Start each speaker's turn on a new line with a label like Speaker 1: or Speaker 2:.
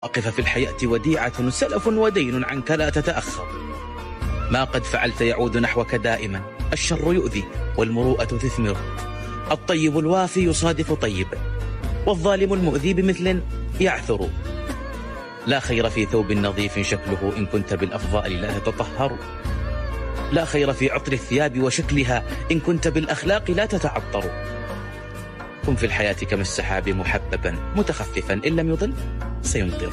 Speaker 1: المواقف في الحياة وديعة، سلف ودين عنك لا تتأخر. ما قد فعلت يعود نحوك دائما، الشر يؤذي والمروءة تثمر. الطيب الوافي يصادف طيبا، والظالم المؤذي بمثل يعثر. لا خير في ثوب نظيف شكله إن كنت بالأفضال لا تطهر. لا خير في عطر الثياب وشكلها إن كنت بالأخلاق لا تتعطر. كن في الحياة كما السحاب محببا متخففا، إن لم يضل سيمطر.